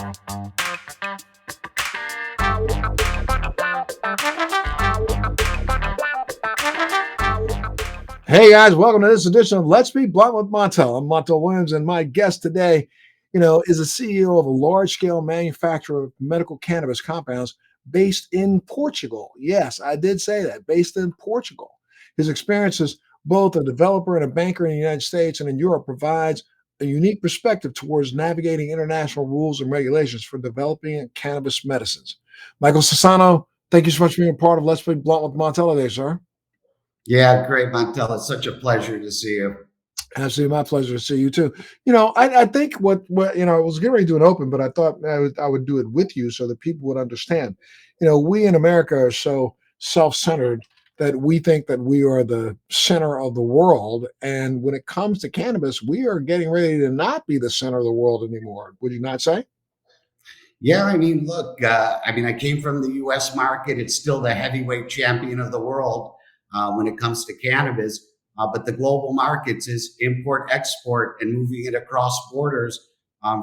Hey guys, welcome to this edition of Let's Be Blunt with Montel. I'm Montel Williams, and my guest today, is the CEO of a large-scale manufacturer of medical cannabis compounds based in Portugal. Yes, I did say that, based in Portugal. His experience as both a developer and a banker in the United States and in Europe provides a unique perspective towards navigating international rules and regulations for developing cannabis medicines. Michael Sassano, thank you so much for being a part of Let's Be Blunt with Montel today, sir. Yeah, great, Montel. It's such a pleasure to see you. Absolutely, my pleasure to see you too. I think what I was getting ready to do an open, but I thought I would do it with you so that people would understand. We in America are so self-centered that we think that we are the center of the world, and when it comes to cannabis, we are getting ready to not be the center of the world anymore. Would you not say? Yeah, I mean, look, I came from the U.S. market. It's still the heavyweight champion of the world when it comes to cannabis. But the global markets is import, export, and moving it across borders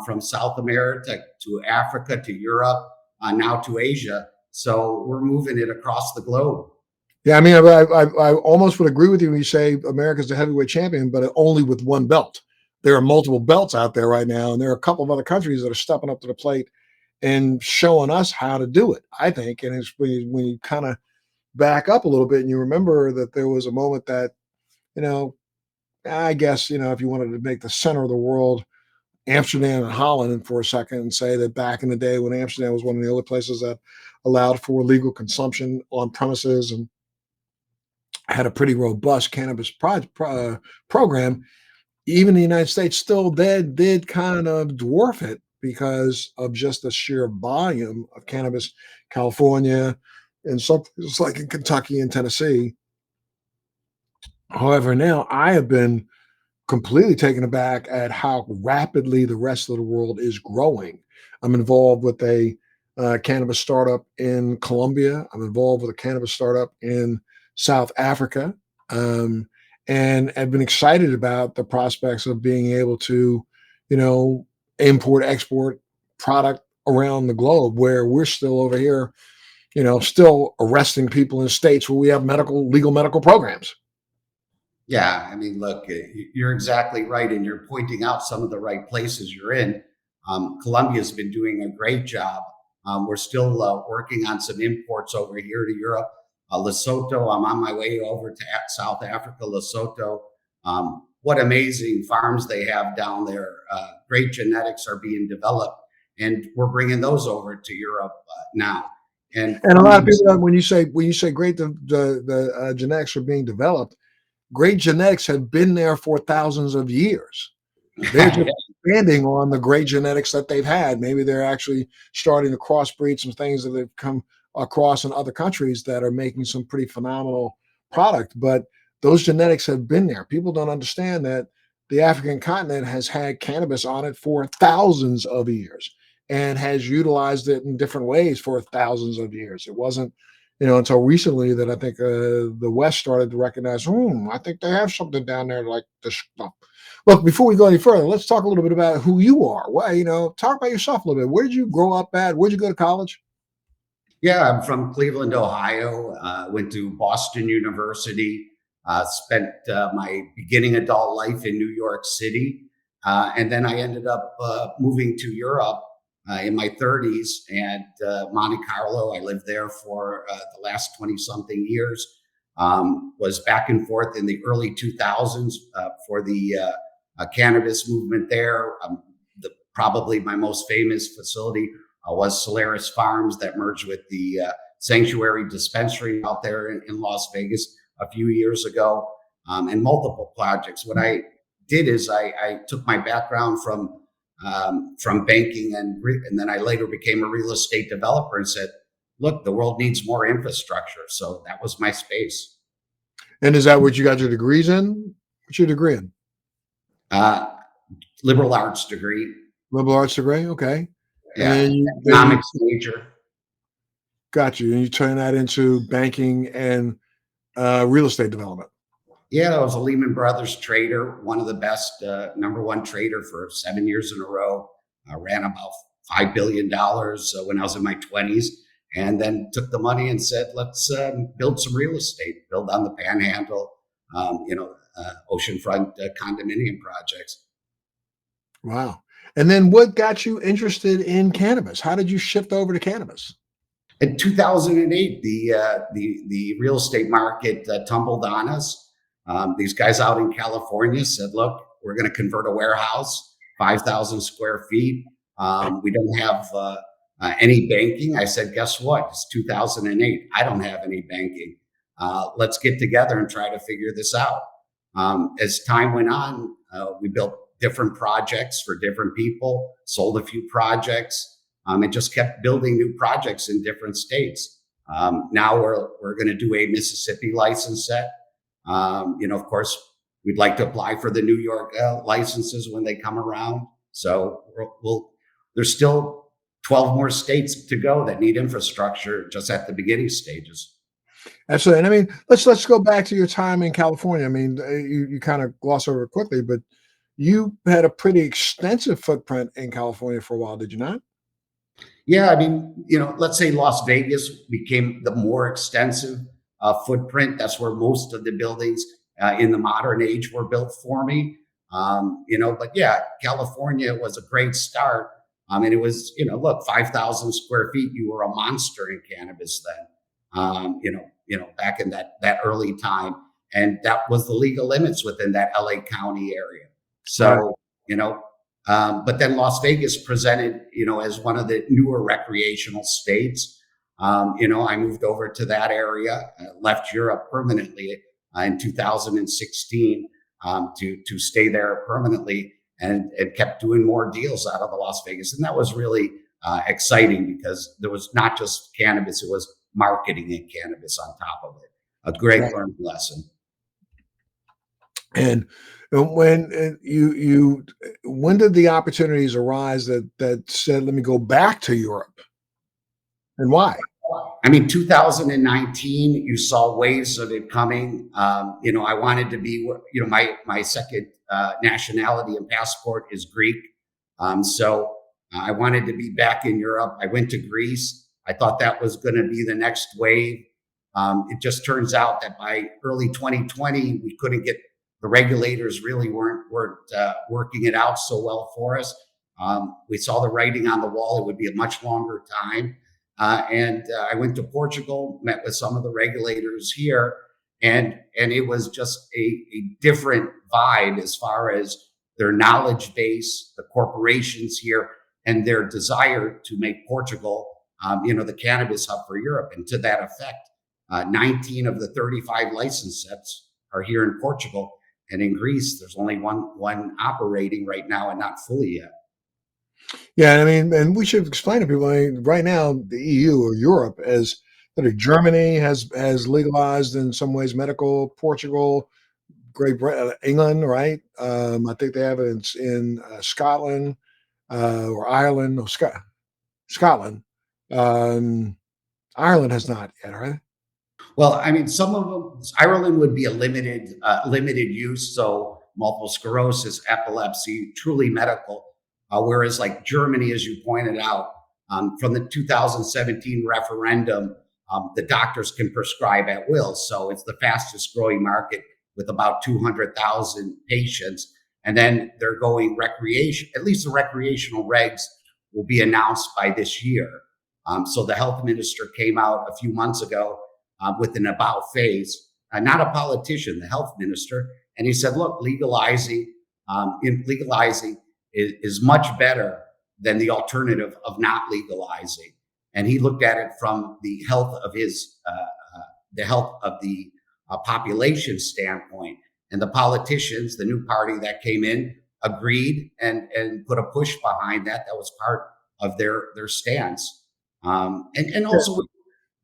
from South America to Africa to Europe, now to Asia. So we're moving it across the globe. Yeah, I mean, I almost would agree with you when you say America's the heavyweight champion, but only with one belt. There are multiple belts out there right now, and there are a couple of other countries that are stepping up to the plate and showing us how to do it, I think. And it's when you kind of back up a little bit and you remember that there was a moment that, you know, I guess, if you wanted to make the center of the world Amsterdam and Holland for a second and say that back in the day when Amsterdam was one of the only places that allowed for legal consumption on premises and had a pretty robust cannabis program, even the United States still did kind of dwarf it because of just the sheer volume of cannabis. California and some places like in Kentucky and Tennessee. However, now I have been completely taken aback at how rapidly the rest of the world is growing. I'm involved with a cannabis startup in Colombia. I'm involved with a cannabis startup in South Africa. And I've been excited about the prospects of being able to, import, export product around the globe where we're still over here, still arresting people in states where we have legal medical programs. Yeah, I mean, look, you're exactly right. And you're pointing out some of the right places you're in. Colombia's been doing a great job. We're still working on some imports over here to Europe. Lesotho, I'm on my way over to South Africa, Lesotho. What amazing farms they have down there. Great genetics are being developed, and we're bringing those over to Europe now. And a lot of people, when you say great, the genetics are being developed. Great genetics have been there for thousands of years. They're just expanding on the great genetics that they've had. Maybe they're actually starting to crossbreed some things that they've come across in other countries that are making some pretty phenomenal product. But those genetics have been there. People don't understand that the African continent has had cannabis on it for thousands of years and has utilized it in different ways for thousands of years. It wasn't until recently that I think the West started to recognize, I think they have something down there like this stuff. Look, before we go any further, let's talk a little bit about who you are. Well, talk about yourself a little bit. Where did you grow up at? Where'd you go to college? Yeah, I'm from Cleveland, Ohio. Went to Boston University. Spent my beginning adult life in New York City. And then I ended up moving to Europe in my 30s and Monte Carlo. I lived there for the last 20 something years. Was back and forth in the early 2000s for the cannabis movement there. Probably my most famous facility was Solaris Farms that merged with the Sanctuary Dispensary out there in Las Vegas a few years ago, and multiple projects. What I did is I took my background from banking and then I later became a real estate developer and said, look, the world needs more infrastructure. So that was my space. And is that what you got your degrees in? What's your degree in? Liberal arts degree. Liberal arts degree, okay. Yeah, and economics major. Got you. And you turn that into banking and real estate development. Yeah, I was a Lehman Brothers trader, one of the best, number one trader for 7 years in a row. Ran about $5 billion when I was in my 20s, and then took the money and said, let's build some real estate, build on the Panhandle, oceanfront condominium projects. Wow. And then what got you interested in cannabis? How did you shift over to cannabis? In 2008, the real estate market tumbled on us. These guys out in California said, "Look, we're going to convert a warehouse, 5,000 square feet. We don't have any banking." I said, "Guess what? It's 2008. I don't have any banking. Let's get together and try to figure this out." As time went on, we built different projects for different people, sold a few projects, and just kept building new projects in different states. Now we're going to do a Mississippi license set. Of course, we'd like to apply for the New York licenses when they come around. So there's still 12 more states to go that need infrastructure just at the beginning stages. Absolutely. And I mean, let's go back to your time in California. I mean, you kind of gloss over it quickly, but you had a pretty extensive footprint in California for a while, did you not? Yeah, I mean, let's say Las Vegas became the more extensive footprint. That's where most of the buildings in the modern age were built for me. But yeah, California was a great start. And it was, look, 5,000 square feet. You were a monster in cannabis then. Back in that early time, and that was the legal limits within that LA County area. Right. So, but then Las Vegas presented, as one of the newer recreational states. I moved over to that area, left Europe permanently in 2016 to stay there permanently, and kept doing more deals out of the Las Vegas. And that was really exciting because there was not just cannabis, it was marketing in cannabis on top of it. A great Right. learned lesson. And when when did the opportunities arise that said, let me go back to Europe, and why? I mean, 2019, you saw waves of it coming. I wanted to be, my second nationality and passport is Greek. So I wanted to be back in Europe. I went to Greece. I thought that was going to be the next wave. It just turns out that by early 2020, we couldn't get the regulators really weren't working it out so well for us. We saw the writing on the wall; it would be a much longer time. And I went to Portugal, met with some of the regulators here, and it was just a different vibe as far as their knowledge base, the corporations here, and their desire to make Portugal, the cannabis hub for Europe. And to that effect, 19 of the 35 license sets are here in Portugal, and in Greece, there's only one operating right now, and not fully yet. Yeah, I mean, and we should explain to people. I mean, right now, the EU or Europe, as Germany has legalized in some ways medical. Portugal, Great Britain, England, right? I think they have it in Scotland or Ireland. No, Scotland. Um, Ireland has not yet, right? Well, I mean, some of them, Ireland would be a limited use, so multiple sclerosis, epilepsy, truly medical. Whereas, like Germany, as you pointed out, from the 2017 referendum, the doctors can prescribe at will. So it's the fastest growing market with about 200,000 patients. And then they're going recreation. At least the recreational regs will be announced by this year. So the health minister came out a few months ago with an about face, not a politician, the health minister, and he said, "Look, legalizing is much better than the alternative of not legalizing." And he looked at it from the health of the population standpoint. And the politicians, the new party that came in, agreed and put a push behind that. That was part of their stance. And also,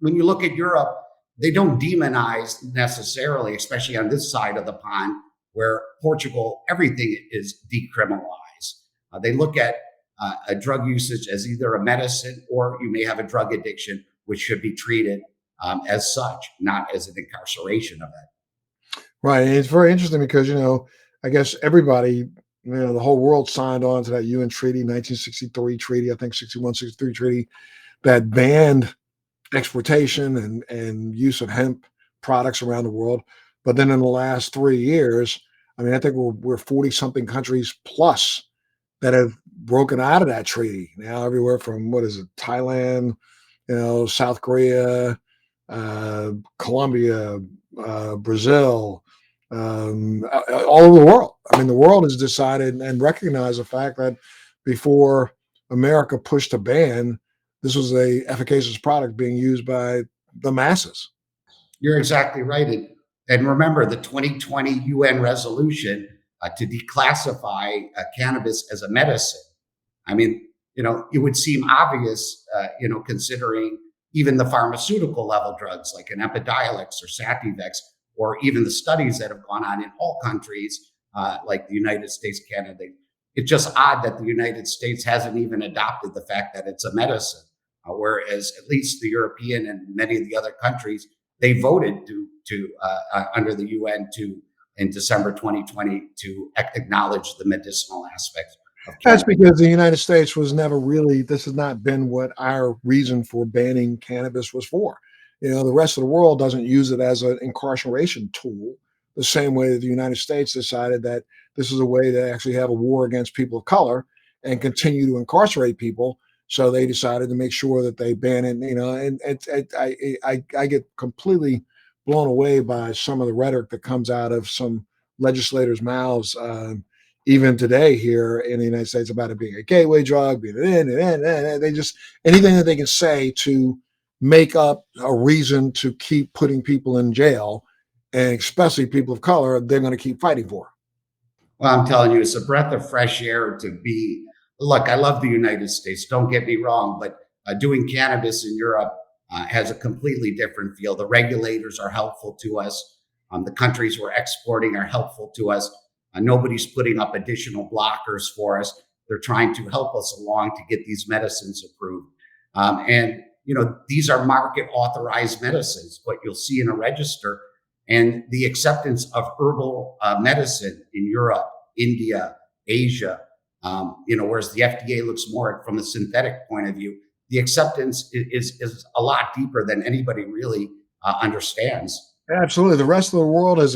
when you look at Europe, they don't demonize necessarily, especially on this side of the pond, where Portugal, everything is decriminalized. They look at a drug usage as either a medicine or you may have a drug addiction, which should be treated as such, not as an incarceration of it. Right. And it's very interesting because, I guess everybody The whole world signed on to that UN treaty, 1963 treaty, I think 61, 63 treaty that banned exportation and use of hemp products around the world. But then in the last 3 years, I mean, I think we're 40 something countries plus that have broken out of that treaty now. Everywhere from what is it, Thailand, South Korea, Colombia, Brazil, all over the world. I mean, the world has decided and recognized the fact that before America pushed a ban, this was a efficacious product being used by the masses. You're exactly right. And remember the 2020 UN resolution to declassify cannabis as a medicine. I mean, it would seem obvious, considering even the pharmaceutical level drugs like an Epidiolex or Sativex, or even the studies that have gone on in all countries like the United States, Canada. It's just odd that the United States hasn't even adopted the fact that it's a medicine, whereas at least the European and many of the other countries, they voted to under the UN to in December 2020 to acknowledge the medicinal aspects of That's cannabis. because the United States was never really, this has not been what our reason for banning cannabis was for. The rest of the world doesn't use it as an incarceration tool the same way that the United States decided that this is a way to actually have a war against people of color and continue to incarcerate people. So they decided to make sure that they ban it, and I get completely blown away by some of the rhetoric that comes out of some legislators' mouths. Even today here in the United States about it being a gateway drug, being they just anything that they can say to make up a reason to keep putting people in jail, and especially people of color, they're going to keep fighting for. Well, I'm telling you, it's a breath of fresh air to be. Look, I love the United States. Don't get me wrong, but doing cannabis in Europe has a completely different feel. The regulators are helpful to us. The countries we're exporting are helpful to us. Nobody's putting up additional blockers for us. They're trying to help us along to get these medicines approved. And these are market authorized medicines. What you'll see in a register, and the acceptance of herbal medicine in Europe, India, Asia, whereas the FDA looks more from a synthetic point of view, the acceptance is a lot deeper than anybody really understands. Absolutely, the rest of the world has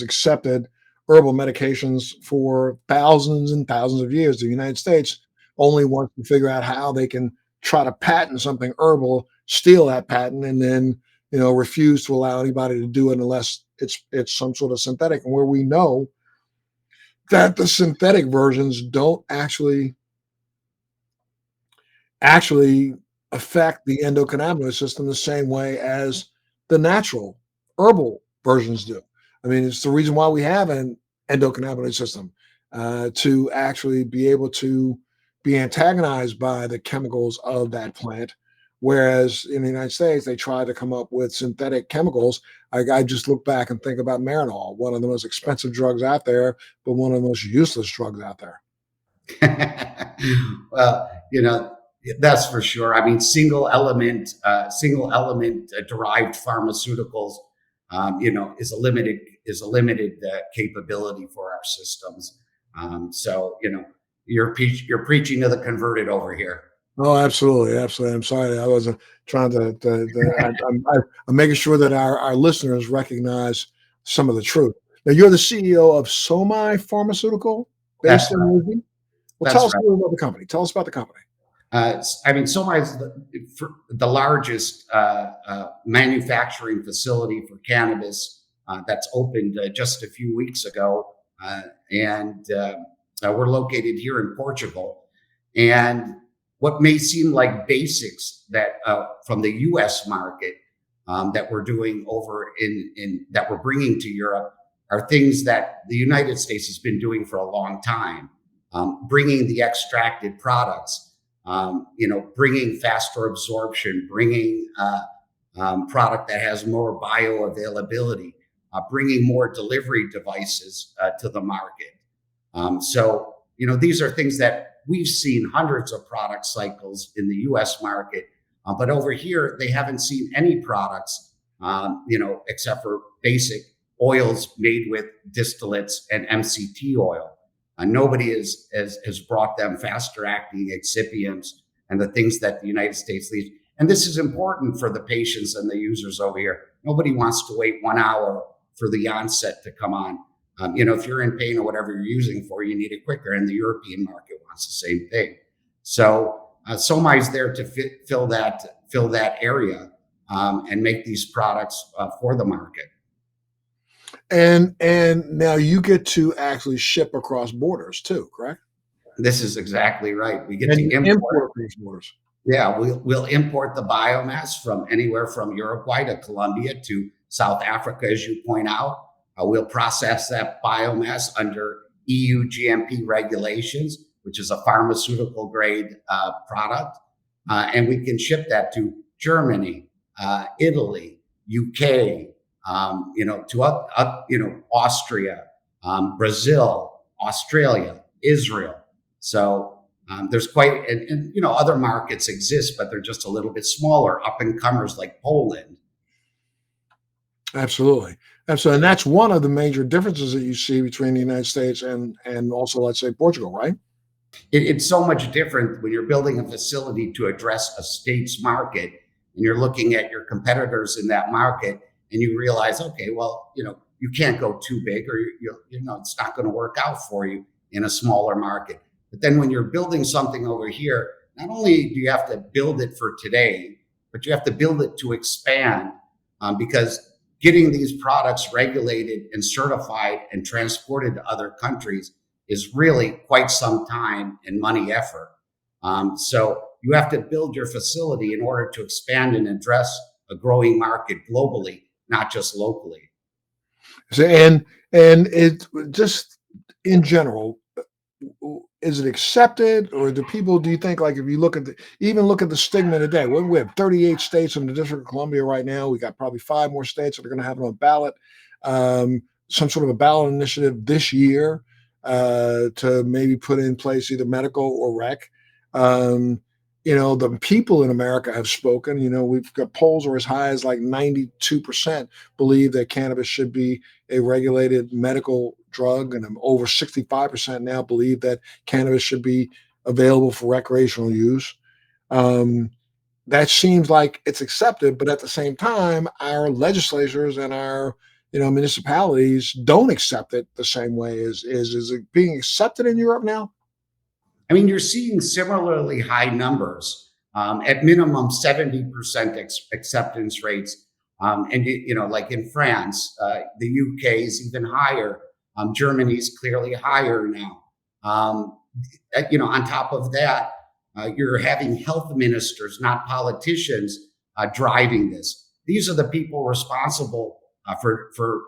accepted herbal medications for thousands and thousands of years. The United States only wants to figure out how they can try to patent something herbal, steal that patent, and then refuse to allow anybody to do it unless it's some sort of synthetic. And where we know that the synthetic versions don't actually affect the endocannabinoid system the same way as the natural herbal versions do. I mean, it's the reason why we have an endocannabinoid system, to actually be able to be antagonized by the chemicals of that plant. Whereas in the United States, they try to come up with synthetic chemicals. I just look back and think about Marinol, one of the most expensive drugs out there, but one of the most useless drugs out there. Well, that's for sure. I mean, single element derived pharmaceuticals, is a limited capability for our systems. So you're preaching to the converted over here. Oh, absolutely, absolutely. I'm sorry, I wasn't trying I'm making sure that our listeners recognize some of the truth. Now, you're the CEO of Somai Pharmaceutical, based That's in Lisbon. Well, tell that's us a little about the company. Tell us about the company. I mean, Somai is the largest manufacturing facility for cannabis that's opened just a few weeks ago, and we're located here in Portugal. And what may seem like basics that from the U.S. market that we're doing over in that we're bringing to Europe are things that the United States has been doing for a long time, bringing the extracted products. Bringing faster absorption, bringing product that has more bioavailability, bringing more delivery devices to the market. So these are things that we've seen hundreds of product cycles in the U.S. market, but over here they haven't seen any products, except for basic oils made with distillates and MCT oil. Nobody has brought them faster acting excipients and the things that the United States leads. And this is important for the patients and the users over here. Nobody wants to wait 1 hour for the onset to come on. If you're in pain or whatever you're using for, you need it quicker. And the European market wants the same thing. So Somai's there to fill that area and make these products for the market. And now you get to actually ship across borders too, correct? This is exactly right. We get And to you import. across borders. Yeah, we'll import the biomass from anywhere from Uruguay to Colombia to South Africa, as you point out. We'll process that biomass under EU GMP regulations, which is a pharmaceutical grade product, and we can ship that to Germany, Italy, UK, to Austria, Brazil, Australia, Israel. So there's quite, and other markets exist, but they're just a little bit smaller, up and comers like Poland. Absolutely. Absolutely. And that's one of the major differences that you see between the United States and also, let's say, Portugal, right? It's so much different when you're building a facility to address a state's market and you're looking at your competitors in that market and you realize, okay, well, you can't go too big or it's not going to work out for you in a smaller market. But then when you're building something over here, not only do you have to build it for today, but you have to build it to expand because getting these products regulated and certified and transported to other countries is really quite some time and money effort. So you have to build your facility in order to expand and address a growing market globally, not just locally. So, and it just in general, is it accepted, or do you think, like, if you look at the stigma today, we have 38 states in the District of Columbia right now. We got probably 5 more states that are going to have it on ballot, some sort of a ballot initiative this year to maybe put in place either medical or rec. The people in America have spoken. We've got polls are as high as like 92% believe that cannabis should be a regulated medical drug, and over 65% now believe that cannabis should be available for recreational use. That seems like it's accepted, but at the same time, our legislatures and our municipalities don't accept it the same way. Is it being accepted in Europe now? I mean, you're seeing similarly high numbers, at minimum 70% acceptance rates. Like in France, the UK is even higher. Germany's clearly higher now. On top of that, you're having health ministers, not politicians, driving this. These are the people responsible for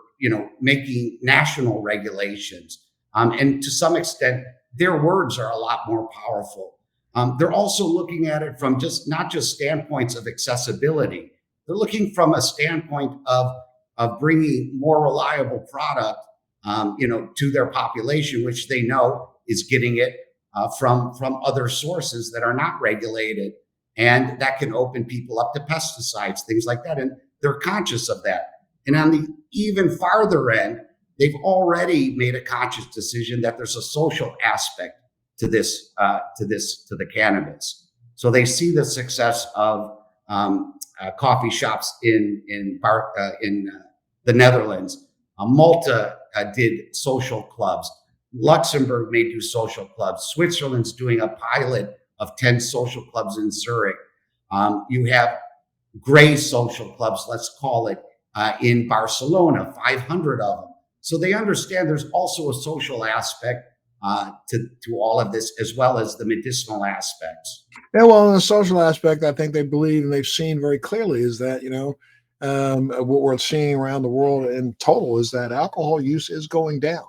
making national regulations, and to some extent, their words are a lot more powerful. They're also looking at it from not just standpoints of accessibility. They're looking from a standpoint of bringing more reliable product, to their population, which they know is getting it from other sources that are not regulated, and that can open people up to pesticides, things like that. And they're conscious of that. And on the even farther end, they've already made a conscious decision that there's a social aspect to this, to the cannabis. So they see the success of coffee shops in the Netherlands. Malta did social clubs. Luxembourg may do social clubs. Switzerland's doing a pilot of 10 social clubs in Zurich. You have gray social clubs, let's call it, in Barcelona, 500 of them. So they understand there's also a social aspect to all of this, as well as the medicinal aspects. Yeah, well, in the social aspect, I think they believe and they've seen very clearly is that, what we're seeing around the world in total is that alcohol use is going down.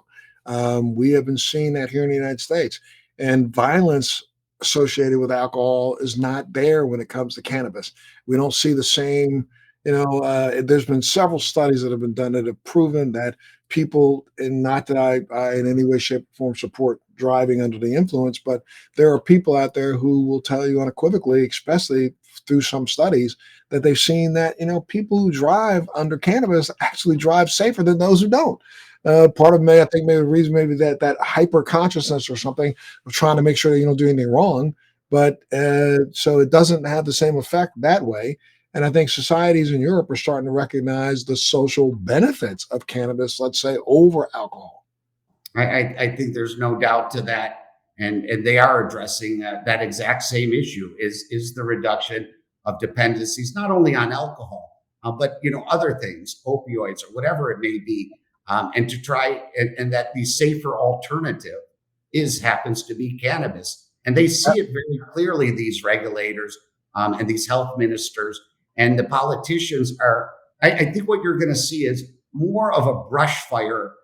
We have been seeing that here in the United States, and violence associated with alcohol is not there when it comes to cannabis. We don't see the same. There's been several studies that have been done that have proven that people, and not that I in any way, shape, or form support driving under the influence, but there are people out there who will tell you unequivocally, especially through some studies, that they've seen that people who drive under cannabis actually drive safer than those who don't. Part of me, I think, maybe the reason, maybe that hyper consciousness or something of trying to make sure that you don't do anything wrong, but so it doesn't have the same effect that way. And I think societies in Europe are starting to recognize the social benefits of cannabis, let's say, over alcohol. I think there's no doubt to that, and they are addressing that exact same issue is the reduction of dependencies not only on alcohol, but other things, opioids or whatever it may be, and to try and that the safer alternative is happens to be cannabis, and they see it very clearly. These regulators and these health ministers and the politicians are. I think what you're going to see is more of a brush fire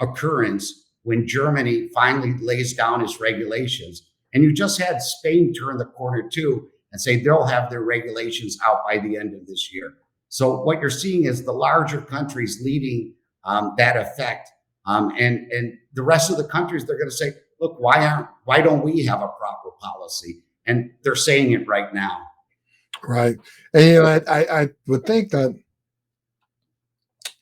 occurrence when Germany finally lays down its regulations. And you just had Spain turn the corner too and say they'll have their regulations out by the end of this year. So what you're seeing is the larger countries leading that effect, and the rest of the countries, they're going to say, look, why don't we have a proper policy? And they're saying it right now. Right. And I would think that,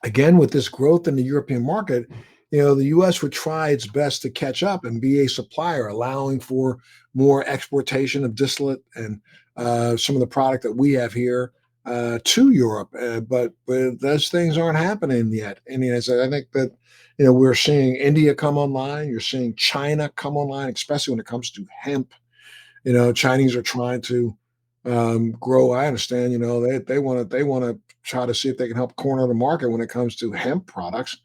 again, with this growth in the European market, the U.S. would try its best to catch up and be a supplier, allowing for more exportation of distillate and some of the product that we have here to Europe. But those things aren't happening yet. And I think that we're seeing India come online. You're seeing China come online, especially when it comes to hemp. Chinese are trying to grow. I understand. They want to try to see if they can help corner the market when it comes to hemp products.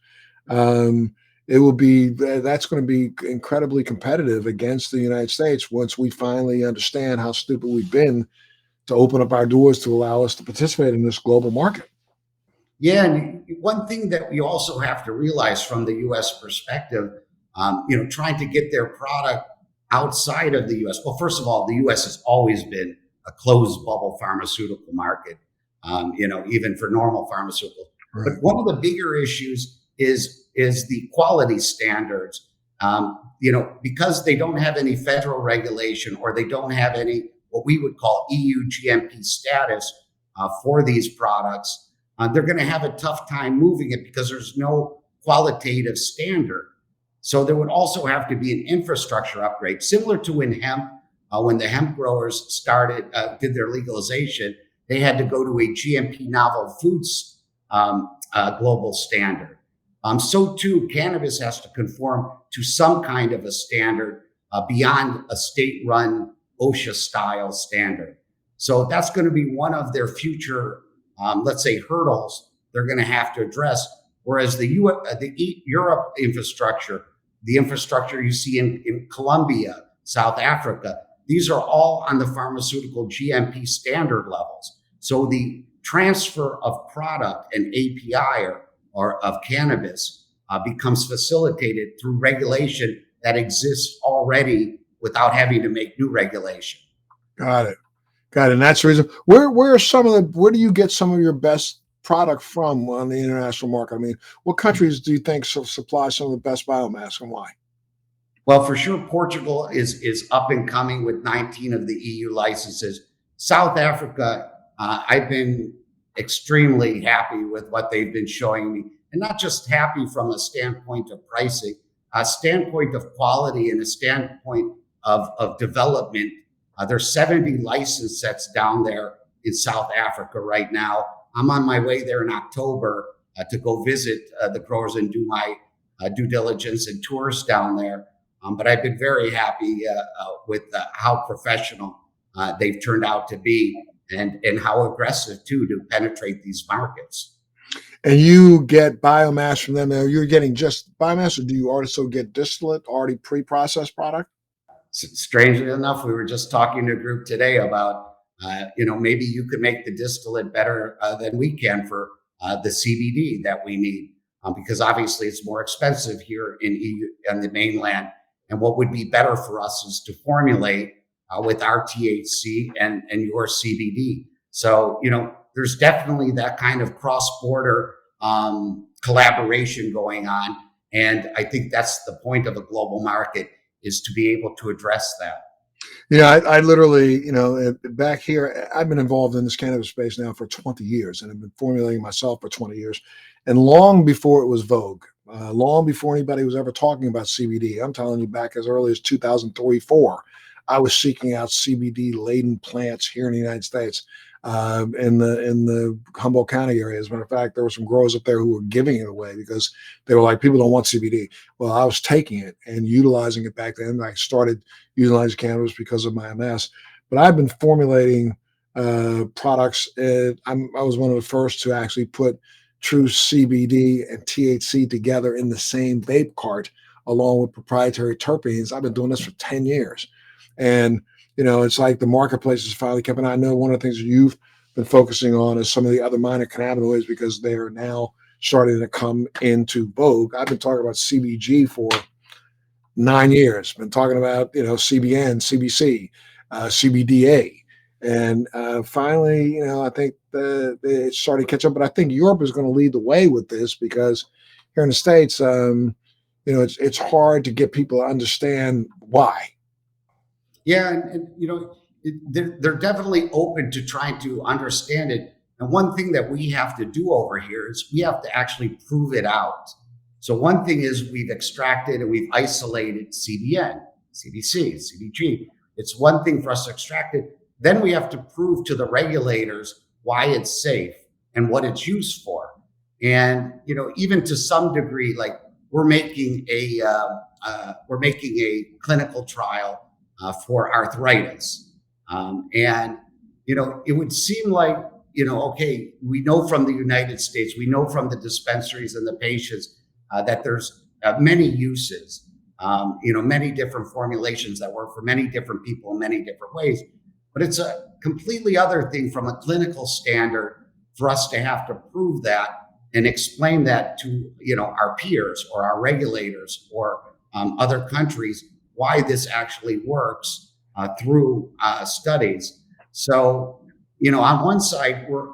It will be that's going to be incredibly competitive against the United States once we finally understand how stupid we've been to open up our doors to allow us to participate in this global market. Yeah, and one thing that we also have to realize from the U.S. perspective, trying to get their product outside of the U.S. Well, first of all, the U.S. has always been a closed bubble pharmaceutical market, even for normal pharmaceuticals. Right. But one of the bigger issues is the quality standards. Because they don't have any federal regulation or they don't have any what we would call EU GMP status for these products. They're going to have a tough time moving it because there's no qualitative standard. So there would also have to be an infrastructure upgrade, similar to in hemp. When the hemp growers did their legalization, they had to go to a GMP novel foods global standard. So too, cannabis has to conform to some kind of a standard beyond a state-run OSHA-style standard. So that's going to be one of their future, let's say, hurdles they're going to have to address. Whereas the Europe infrastructure, the infrastructure you see in Colombia, South Africa, these are all on the pharmaceutical GMP standard levels. So the transfer of product and API or of cannabis becomes facilitated through regulation that exists already without having to make new regulation. Got it. And that's the reason. Where do you get some of your best product from on the international market? I mean, what countries do you think supply some of the best biomass, and why? Well, for sure, Portugal is up and coming with 19 of the EU licenses. South Africa, I've been extremely happy with what they've been showing me, and not just happy from a standpoint of pricing, a standpoint of quality, and a standpoint of development. There's 70 license sets down there in South Africa right now. I'm on my way there in October to go visit the growers and do my due diligence and tours down there. But I've been very happy with how professional they've turned out to be, and how aggressive too to penetrate these markets. And you get biomass from them. Now, you're getting just biomass, or do you also get distillate, already pre-processed product? Strangely enough, we were just talking to a group today about, maybe you could make the distillate better than we can for the CBD that we need, because obviously it's more expensive here in EU and the mainland. And what would be better for us is to formulate with our THC and your CBD. So, there's definitely that kind of cross-border collaboration going on. And I think that's the point of a global market, is to be able to address that. I literally, back here, I've been involved in this cannabis space now for 20 years, and I've been formulating myself for 20 years. And long before it was vogue, long before anybody was ever talking about CBD. I'm telling you, back as early as 2003, 4, I was seeking out CBD laden plants here in the United States, in the Humboldt County area. As a matter of fact, there were some growers up there who were giving it away because they were like, people don't want CBD. Well, I was taking it and utilizing it back then. I started utilizing cannabis because of my MS, but I've been formulating products. I was one of the first to actually put true CBD and THC together in the same vape cart, along with proprietary terpenes. I've been doing this for 10 years. And, it's like the marketplace is finally coming out. I know one of the things you've been focusing on is some of the other minor cannabinoids because they are now starting to come into vogue. I've been talking about CBG for 9 years. Been talking about CBN, CBC, CBDA, and finally, I think it's starting to catch up. But I think Europe is going to lead the way with this because here in the States, it's hard to get people to understand why. Yeah, they're definitely open to trying to understand it. And one thing that we have to do over here is we have to actually prove it out. So one thing is we've extracted and we've isolated CBN, CBC, CBG. It's one thing for us to extract it. Then we have to prove to the regulators why it's safe and what it's used for. And even to some degree, like we're making a clinical trial for arthritis, and it would seem like okay, we know from the United States, we know from the dispensaries and the patients that there's many uses, many different formulations that work for many different people in many different ways. But it's a completely other thing from a clinical standard for us to have to prove that and explain that to our peers or our regulators or other countries why this actually works through studies. So on one side we're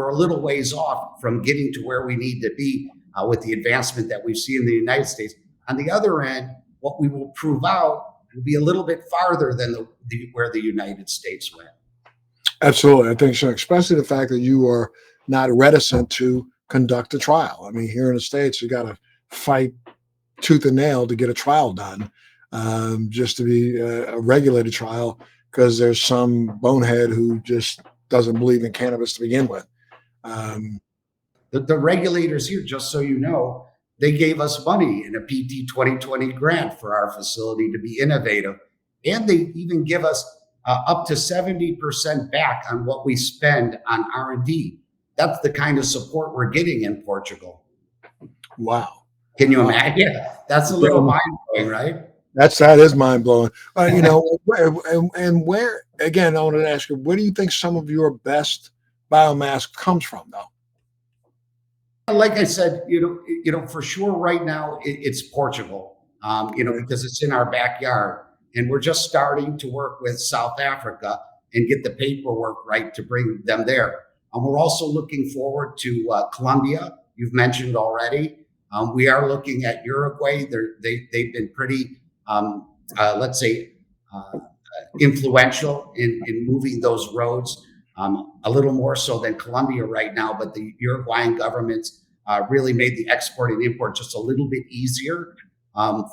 a little ways off from getting to where we need to be with the advancement that we've seen in the United States. On the other end, what we will prove out will be a little bit farther than where the United States went. Absolutely. I think so, especially the fact that you are not reticent to conduct a trial. I mean, here in the States, you got to fight tooth and nail to get a trial done, just to be a regulated trial, because there's some bonehead who just doesn't believe in cannabis to begin with. The regulators here, just so you know, they gave us money in a PT 2020 grant for our facility to be innovative. And they even give us up to 70% back on what we spend on R&D. That's the kind of support we're getting in Portugal. Wow. Can you imagine? Yeah, that's a little mind-blowing, right? That is mind-blowing. And where, again, I wanted to ask you, where do you think some of your best biomass comes from, though? Like I said, for sure right now it's Portugal, because it's in our backyard, and we're just starting to work with South Africa and get the paperwork right to bring them there. We're also looking forward to Colombia. You've mentioned already. We are looking at Uruguay. They've been pretty, let's say, influential in moving those roads. A little more so than Colombia right now, but the Uruguayan government's really made the export and import just a little bit easier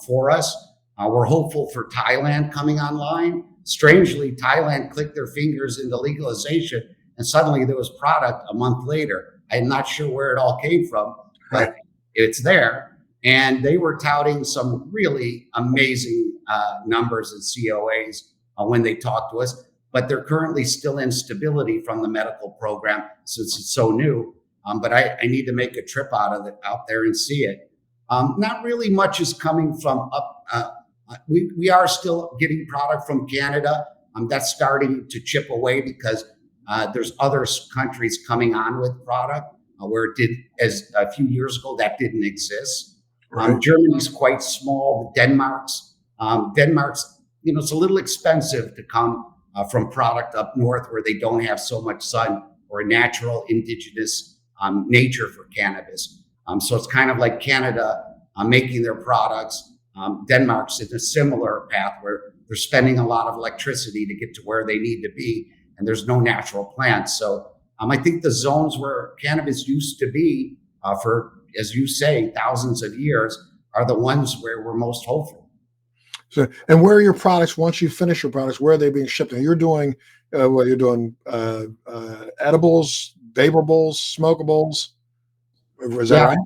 for us. We're hopeful for Thailand coming online. Strangely, Thailand clicked their fingers into legalization, and suddenly there was product a month later. I'm not sure where it all came from, but it's there. And they were touting some really amazing numbers and COAs when they talked to us. But they're currently still in stability from the medical program since it's so new. But I need to make a trip out there and see it. Not really much is coming from up. We are still getting product from Canada. That's starting to chip away because there's other countries coming on with product where it did, as a few years ago, that didn't exist. Right. Germany's quite small. Denmark's, it's a little expensive to come from product up north where they don't have so much sun or a natural indigenous nature for cannabis. So it's kind of like Canada making their products. Denmark's in a similar path where they're spending a lot of electricity to get to where they need to be, and there's no natural plants. So I think the zones where cannabis used to be for as you say, thousands of years, are the ones where we're most hopeful. So, and where are your products once you finish your products? Where are they being shipped? And you're doing what you're doing edibles, vaporables, smokables. Is that Yeah, right?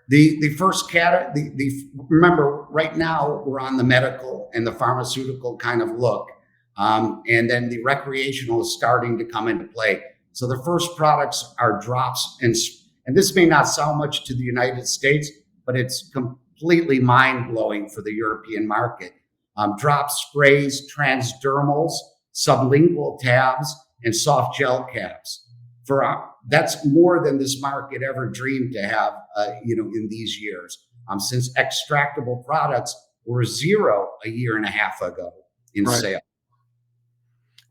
the first the remember right now we're on the medical and the pharmaceutical kind of look, and then the recreational is starting to come into play. So the first products are drops, and this may not sound much to the United States, but it's completely mind blowing for the European market. Drops, sprays, transdermals, sublingual tabs, and soft gel caps. For That's more than this market ever dreamed to have, in these years. Since extractable products were zero a year and a half ago in Right, sale.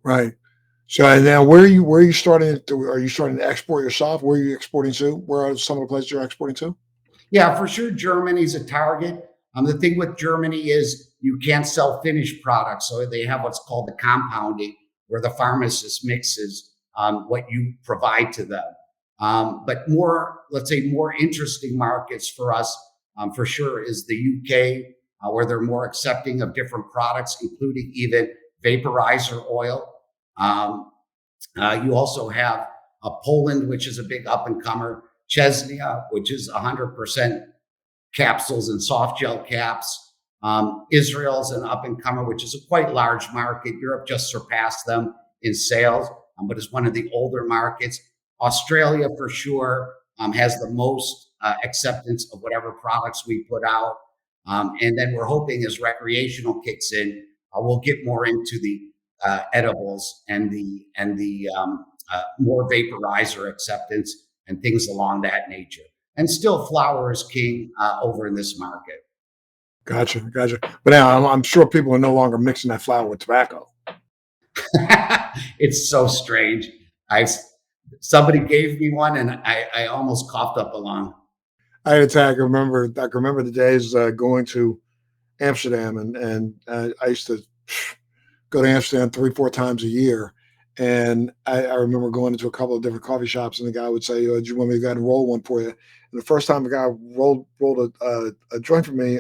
right. So and now where are you starting to, are you starting to export yourself? Where are you exporting to? Where are some of the places you're exporting to? Yeah, for sure. Germany's a target. The thing with Germany is you can't sell finished products, so they have what's called the compounding, where the pharmacist mixes what you provide to them. But more, let's say, more interesting markets for us, for sure, is the UK, where they're more accepting of different products, including even vaporizer oil. Um, you also have Poland, which is a big up and comer. Chesnia, which is 100% capsules and soft gel caps. Israel's an up and comer, which is a quite large market. Europe just surpassed them in sales, but is one of the older markets. Australia, for sure, has the most acceptance of whatever products we put out. And then we're hoping as recreational kicks in, we'll get more into the edibles and the more vaporizer acceptance and things along that nature. And still, flower is king over in this market. Gotcha, gotcha. But now I'm sure people are no longer mixing that flour with tobacco. It's so strange. I Somebody gave me one, and I almost coughed up a lung. I had a tag. I can remember the days going to Amsterdam, and I used to go to Amsterdam 3, 4 times a year. And I remember going into a couple of different coffee shops, and the guy would say, "Do you want me to go ahead and roll one for you?" And the first time the guy rolled a joint for me,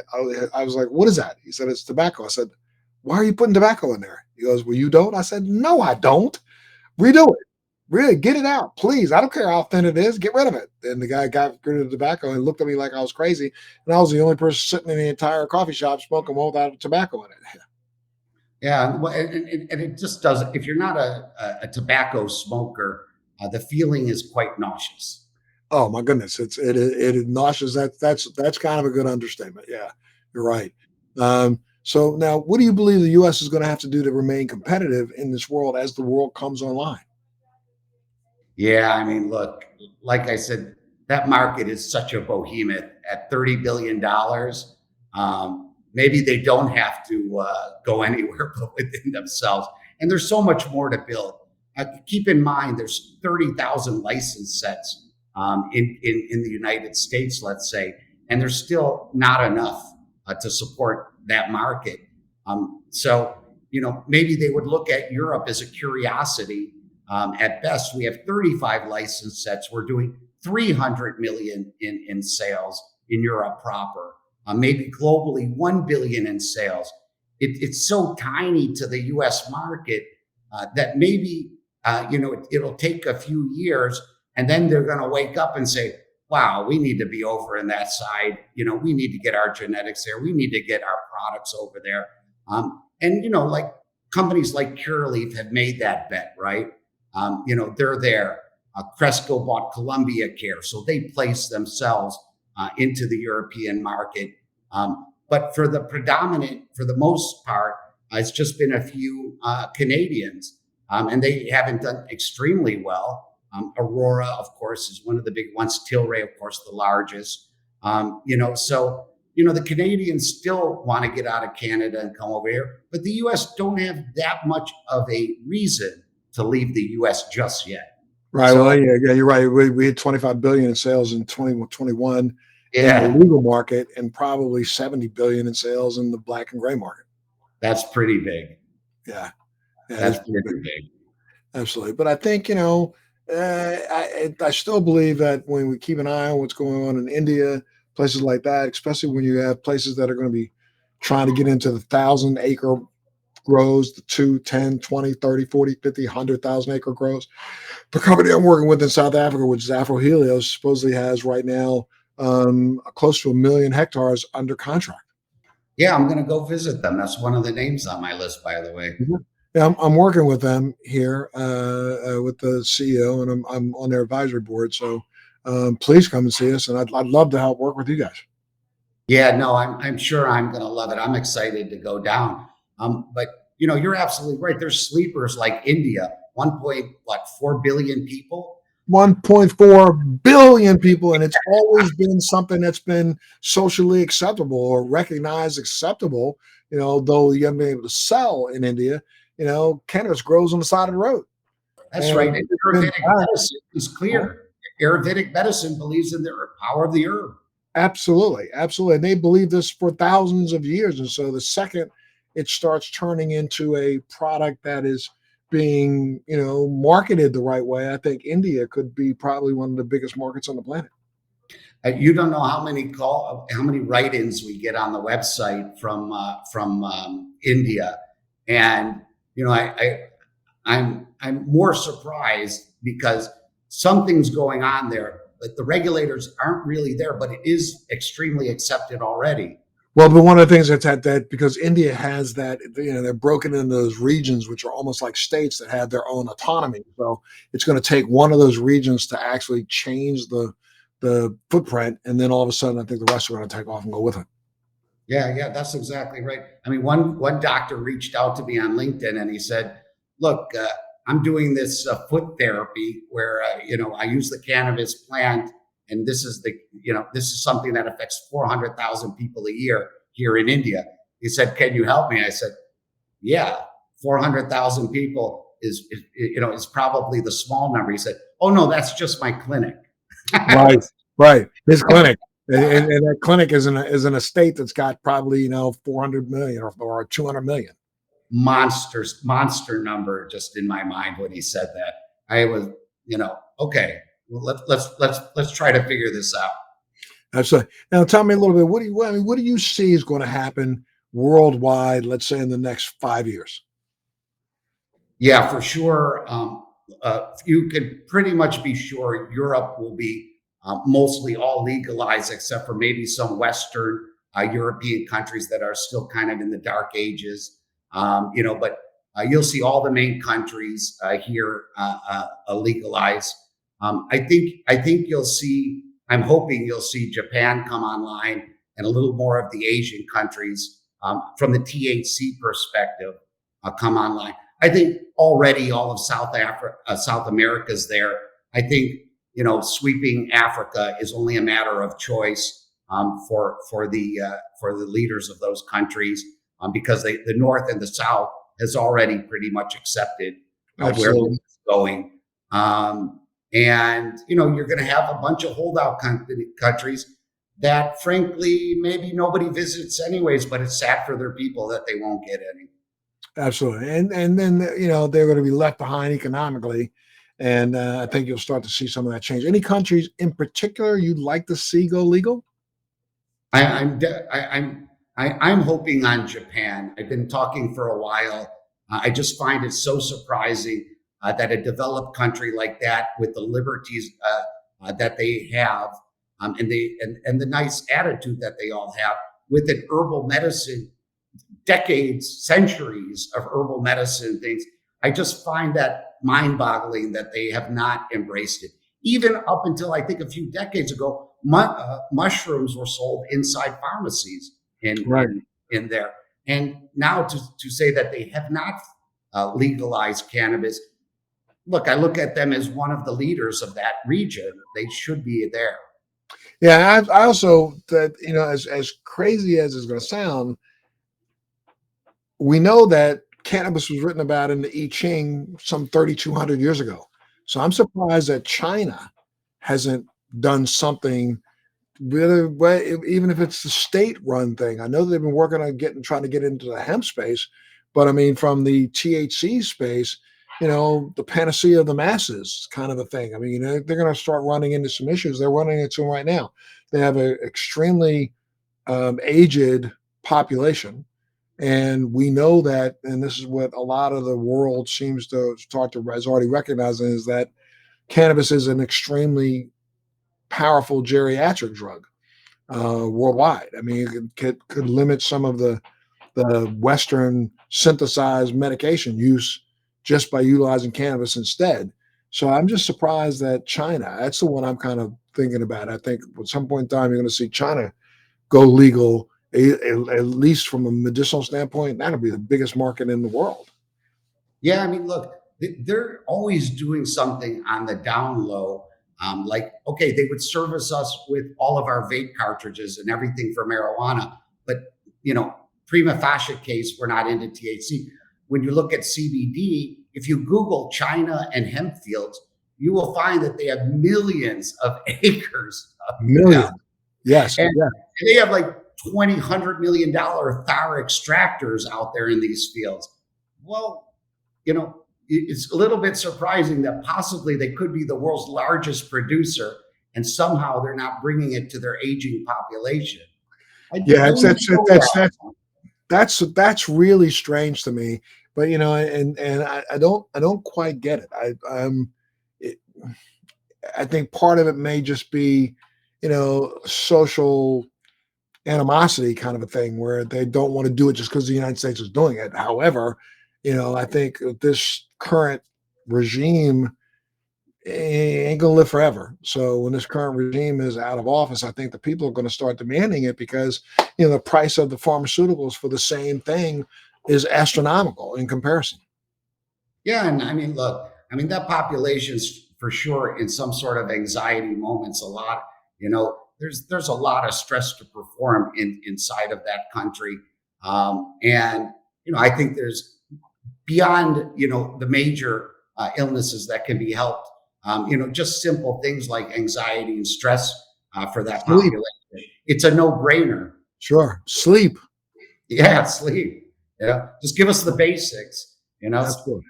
I was like, "What is that?" He said, "It's tobacco." I said, "Why are you putting tobacco in there?" He goes, "Well, you don't." I said, "No, I don't. Redo it. Really, get it out, please. I don't care how thin it is. Get rid of it." And the guy got rid of the tobacco and looked at me like I was crazy. And I was the only person sitting in the entire coffee shop smoking one without tobacco in it. Yeah, well, and it just does. If you're not a tobacco smoker, the feeling is quite nauseous. Oh my goodness, it nauseous. That's kind of a good understatement. Yeah, you're right. So now, what do you believe the U.S. is going to have to do to remain competitive in this world as the world comes online? Yeah, I mean, look, like I said, that market is such a behemoth at $30 billion. Maybe they don't have to go anywhere but within themselves. And there's so much more to build. Keep in mind, there's 30,000 license sets in the United States, let's say, and there's still not enough to support that market. So, maybe they would look at Europe as a curiosity. At best, we have 35 license sets. We're doing 300 million in sales in Europe proper. Maybe globally 1 billion in sales. It's so tiny to the U.S. market that maybe it'll take a few years, and then they're going to wake up and say, "Wow, we need to be over in that side. We need to get our genetics there. We need to get our products over there." And like companies like Cureleaf have made that bet, right? They're there. Cresco bought Columbia Care, so they place themselves into the European market. But for the most part, it's just been a few Canadians, and they haven't done extremely well. Aurora, of course, is one of the big ones. Tilray, of course, the largest. So the Canadians still want to get out of Canada and come over here, but the U.S. don't have that much of a reason to leave the U.S. just yet. Right. Well, So yeah, you're right. We had 25 billion in sales in 2021 in the yeah, legal market, and probably 70 billion in sales in the black and gray market. that's pretty big. Yeah, yeah, it is That's pretty big. pretty big. Absolutely. But I think, I still believe that when we keep an eye on what's going on in India, places like that, especially when you have places that are going to be trying to get into the 1,000 acre grows, the 2, 10, 20, 30, 40, 50, 100,000 acre grows. The company I'm working with in South Africa, which is Afro Helios, supposedly has right now close to 1 million hectares under contract. Yeah, I'm going to go visit them. That's one of the names on my list, by the way. Mhm. Yeah, I'm working with them here with the CEO, and I'm on their advisory board. So please come and see us, and I'd love to help work with you guys. Yeah, no, I'm sure I'm going to love it. I'm excited to go down. But you're absolutely right. There's sleepers like India, 1.4 billion people. 1.4 billion people, and it's always been something that's been socially acceptable or recognized acceptable. Though you haven't been able to sell in India, cannabis grows on the side of the road, That's right. and And it's been Ayurvedic medicine is clear. Ayurvedic medicine believes in the power of the herb. absolutely, absolutely. And they believe this for thousands of years. And so the second it starts turning into a product that is being, marketed the right way, I think India could be probably one of the biggest markets on the planet. You don't know how many write-ins we get on the website from India, and I'm more surprised because something's going on there, but the regulators aren't really there. But it is extremely accepted already. Well, but one of the things that's at that because India has that, they're broken into those regions, which are almost like states that have their own autonomy. So it's going to take one of those regions to actually change the footprint, and then all of a sudden, I think the rest are going to take off and go with it. Yeah, yeah, that's exactly right. I mean, one doctor reached out to me on LinkedIn and he said, "Look, I'm doing this foot therapy where I use the cannabis plant, and this is something that affects 400,000 people a year here in India." He said, "Can you help me?" I said, "Yeah, 400,000 people is probably the small number." He said, "Oh no, that's just my clinic." Right, right. His clinic, and that clinic is in a state that's got probably 400 million or 200 million. Monster number just in my mind when he said that. I was, okay, well, let's try to figure this out. Absolutely. Now, tell me a little bit. What do you see is going to happen worldwide? Let's say in the next 5 years. Yeah, for sure. You can pretty much be sure Europe will be mostly all legalized, except for maybe some Western European countries that are still kind of in the dark ages. But you'll see all the main countries here legalized. I think you'll see. I'm hoping you'll see Japan come online and a little more of the Asian countries from the THC perspective come online. I think already all of South America's there. I think sweeping Africa is only a matter of choice for the leaders of those countries because the North and the South has already pretty much accepted where this Absolutely. is going. And you're going to have a bunch of holdout countries that, frankly, maybe nobody visits anyways, but it's sad for their people that they won't get any. Absolutely. And then they're going to be left behind economically, and I think you'll start to see some of that change. Any countries in particular you'd like to see go legal? I, I'm de- I'm hoping on Japan. I've been talking for a while. I just find it so surprising that a developed country like that, with the liberties that they have, and the nice attitude that they all have, with an herbal medicine, decades, centuries of herbal medicine things. I just find that mind-boggling that they have not embraced it. Even up until I think a few decades ago, mushrooms were sold inside pharmacies in Right. in in there, and now to say that they have not legalized cannabis. Look, I look at them as one of the leaders of that region. They should be there. Yeah, I also that as crazy as it's going to sound, we know that cannabis was written about in the I Ching some 3,200 years ago. So I'm surprised that China hasn't done something really, even if it's the state-run thing. I know they've been working on trying to get into the hemp space, but I mean, from the THC space, the panacea of the masses kind of a thing. I mean, they're going to start running into some issues. They're running into them right now. They have an extremely aged population. And we know that, and this is what a lot of the world seems to start to is already recognizing, is that cannabis is an extremely powerful geriatric drug worldwide. I mean, it could limit some of the Western synthesized medication use just by utilizing cannabis instead. So I'm just surprised that China, that's the one I'm kind of thinking about. I think at some point in time, you're going to see China go legal, at least from a medicinal standpoint. That'll be the biggest market in the world. Yeah, I mean, look, they're always doing something on the down low. Like, okay, they would service us with all of our vape cartridges and everything for marijuana, but prima facie case, we're not into THC. When you look at CBD, if you Google China and hemp fields, you will find that they have millions of acres of hemp. Million. Yes. And Yeah. they have like $100 million thar extractors out there in these fields. Well, it's a little bit surprising that possibly they could be the world's largest producer, and somehow they're not bringing it to their aging population. Yeah, that's really strange to me. But and I don't quite get it. It, I think part of it may just be social animosity kind of a thing, where they don't want to do it just because the United States is doing it. However, I think this current regime ain't gonna live forever. So when this current regime is out of office, I think the people are going to start demanding it, because the price of the pharmaceuticals for the same thing is astronomical in comparison. Yeah, and I mean, look, that population's for sure in some sort of anxiety moments. A lot, there's a lot of stress to perform inside of that country, and I think there's beyond the major illnesses that can be helped. Just simple things like anxiety and stress for that Sleep. population. It's a no-brainer. Sure. Sleep. Yeah, sleep. Yeah, just give us the basics. Absolutely.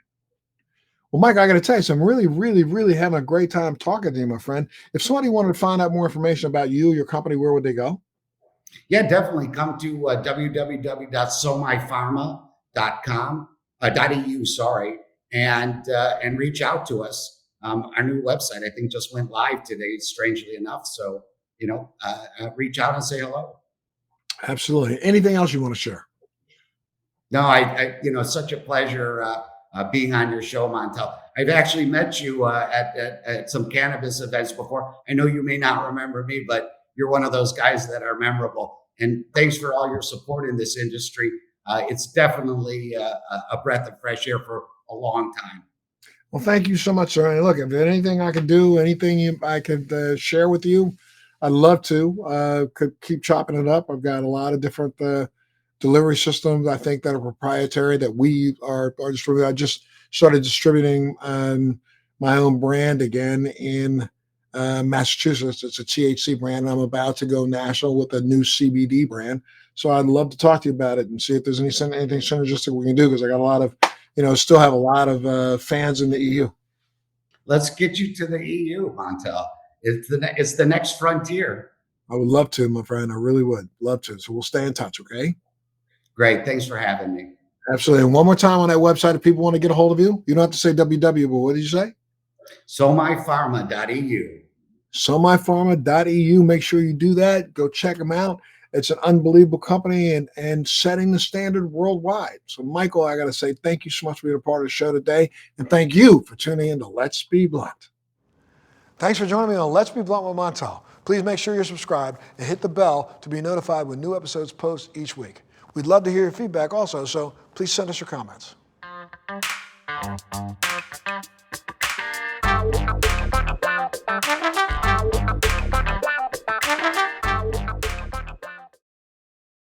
Well, Mike, I got to tell you, so I'm really, really, really having a great time talking to you, my friend. If somebody wanted to find out more information about you, your company, where would they go? Yeah, definitely come to www.somaipharma.com, .eu, sorry, and reach out to us. Our new website, I think, just went live today, strangely enough. So, reach out and say hello. Absolutely. Anything else you want to share? No, it's such a pleasure being on your show, Montel. I've actually met you at some cannabis events before. I know you may not remember me, but you're one of those guys that are memorable. And thanks for all your support in this industry. It's definitely a breath of fresh air for a long time. Well, thank you so much, sir. And look, if there's anything I could do, I could share with you, I'd love to. Could keep chopping it up. I've got a lot of different delivery systems, I think, that are proprietary that we are distributing. I just started distributing my own brand again in Massachusetts. It's a THC brand. I'm about to go national with a new CBD brand. So I'd love to talk to you about it and see if there's anything synergistic we can do, because I got a lot of, still have a lot of fans in the EU. Let's get you to the EU, Montel. It's the next frontier. I would love to, my friend. I really would love to. So we'll stay in touch, okay? Great. Thanks for having me. Absolutely. And one more time on that website, if people want to get a hold of you, you don't have to say www, but what did you say? SomaiPharma.eu. SomaiPharma.eu. Make sure you do that. Go check them out. It's an unbelievable company and setting the standard worldwide. So, Michael, I got to say thank you so much for being a part of the show today. And thank you for tuning in to Let's Be Blunt. Thanks for joining me on Let's Be Blunt with Montel. Please make sure you're subscribed and hit the bell to be notified when new episodes post each week. We'd love to hear your feedback also, so please send us your comments.